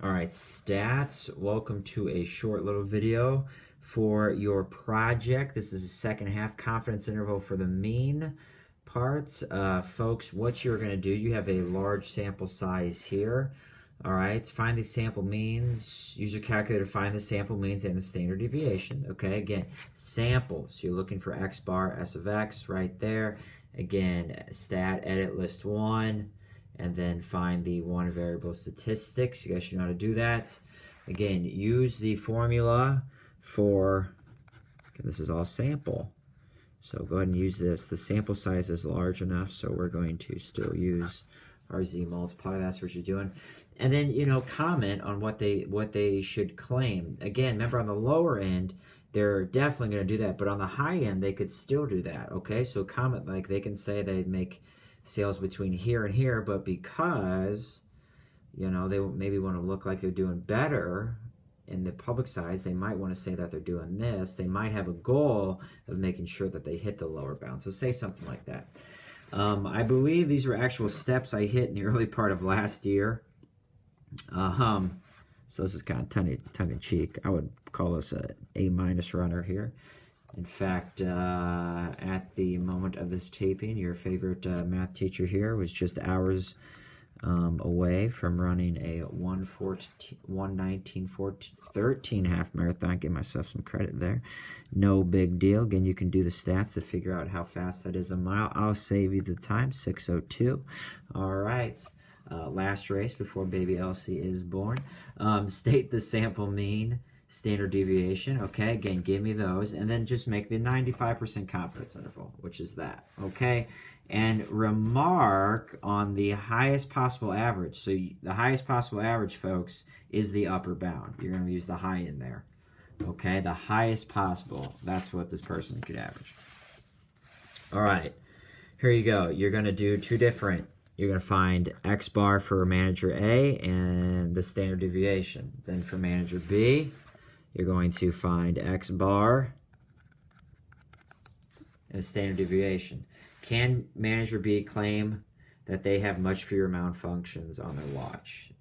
All right, stats. Welcome to a short little video for your project. This is a second half confidence interval for the mean parts. Folks, what you're going to do, you have a large sample size here. All right, find the sample means. Use your calculator to find the sample means and the standard deviation. Okay, again, sample. So you're looking for x bar, s of x right there. Again, stat, edit, list one. And then find the one variable statistics. You guys should know how to do that. Again, use the formula for, this is all sample. So go ahead and use this. The sample size is large enough, so we're going to still use our z multiplier. That's what you're doing. And then, comment on what they should claim. Again, remember on the lower end, they're definitely going to do that. But on the high end, they could still do that, okay? So comment, like they can say they'd make sales between here and here, but because they maybe want to look like they're doing better in the public size, they might want to say that they're doing this. They might have a goal of making sure that they hit the lower bound. So say something like that. I believe these were actual steps I hit in the early part of last year. So this is kind of tongue-in-cheek. I would call this a A- runner here. In fact, at the moment of this taping, your favorite math teacher here was just hours away from running a 1:19:13 half marathon. Give myself some credit there. No big deal. Again, you can do the stats to figure out how fast that is a mile. I'll save you the time, 6:02. All right. Last race before baby Elsie is born. State the sample mean, standard deviation. Okay, again, give me those, and then just make the 95% confidence interval, which is that. Okay, and remark on the highest possible average. So the highest possible average, folks, is the upper bound. You're going to use the high in there. Okay, the highest possible. That's what this person could average. All right, here you go. You're going to do two different. You're going to find x bar for manager A and the standard deviation. Then for manager B, you're going to find x bar and standard deviation. Can manager B claim that they have much fewer malfunctions on their watch?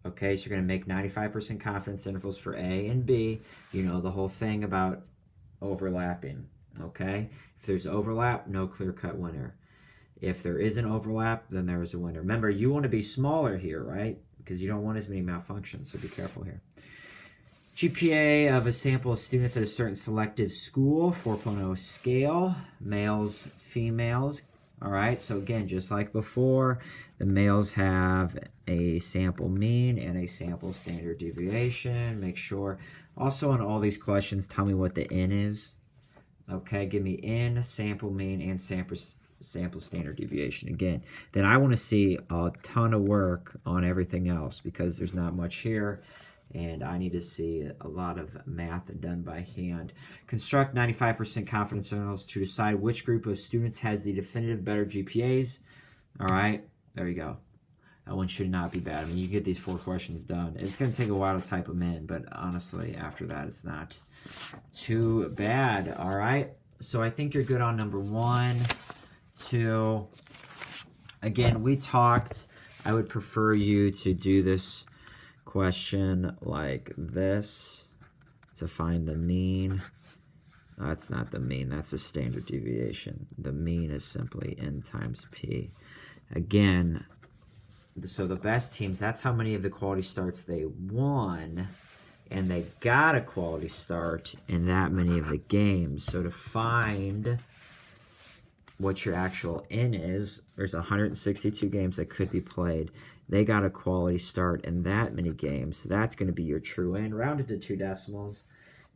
Okay, so you're going to make 95% confidence intervals for A and B. You know the whole thing about overlapping. Okay, if there's overlap, no clear-cut winner. If there is an overlap, then there is a winner. Remember, you want to be smaller here, right? Because you don't want as many malfunctions, so be careful here. GPA of a sample of students at a certain selective school, 4.0 scale, males, females. All right, so again, just like before, the males have a sample mean and a sample standard deviation. Make sure. Also, on all these questions, tell me what the N is. Okay, give me N, sample mean, and sample standard deviation. Again, then I want to see a ton of work on everything else because there's not much here. And I need to see a lot of math done by hand. Construct 95% confidence intervals to decide which group of students has the definitive better GPAs. All right, there you go. That one should not be bad. I mean, you get these 4 questions done. It's going to take a while to type them in, but honestly, after that, it's not too bad. All right, so I think you're good on number 1, 2. Again, we talked. I would prefer you to do this question like this to find the mean. That's not the mean, that's a standard deviation. The mean is simply n times p. Again, so the best teams, that's how many of the quality starts they won, and they got a quality start in that many of the games. So to find what your actual N is, there's 162 games that could be played. They got a quality start in that many games. So that's going to be your true N, rounded to 2 decimals.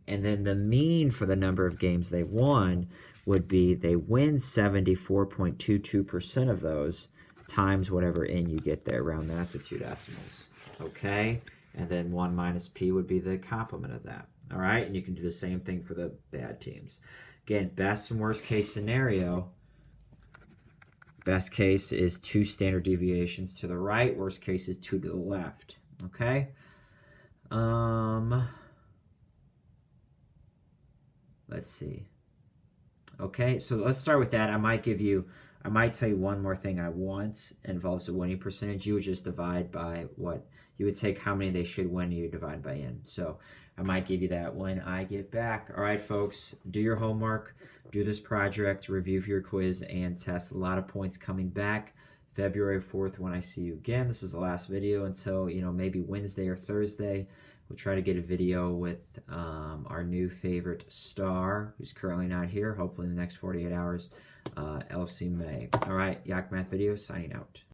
And then the mean for the number of games they won would be they win 74.22% of those times whatever N you get there, round that to 2 decimals. Okay? And then 1 minus P would be the complement of that. All right? And you can do the same thing for the bad teams. Again, best and worst case scenario. Best case is 2 standard deviations to the right. Worst case is 2 to the left. Okay? Let's see. Okay, so let's start with that. I might give you I might tell you one more thing I want. It involves the winning percentage. You would just divide by what, you would take how many they should win and you divide by n. So I might give you that when I get back. All right, folks, do your homework, do this project, review for your quiz, and test. A lot of points coming back. February 4th when I see you again. This is the last video until, you know, maybe Wednesday or Thursday. We'll try to get a video with our new favorite star, who's currently not here, hopefully in the next 48 hours, Elsie Mae. All right, Yak Math Video signing out.